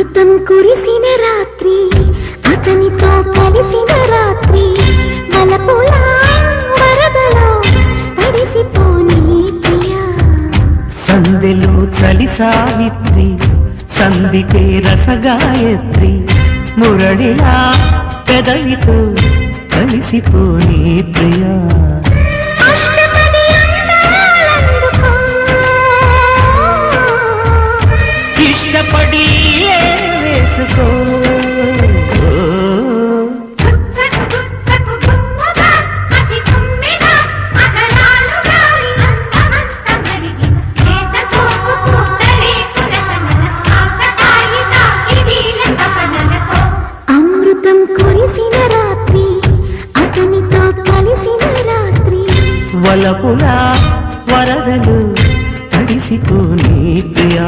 అమృతం కురిసిన రాత్రి అతనితో కలిసిన రాత్రి మలపుల వరదలో తడిసిపోని ప్రియా సందెలో చలి సావిత్రి సందికే రసగాయత్రి మురళిలా పెదవితో కలిసిపోని ప్రియా ఇష్టపడి వేసుకో అమృతం కురిసిన రాత్రి అతనితో కలిసిన రాత్రి వలపులా వరదలు తడిసిపోని ప్రియా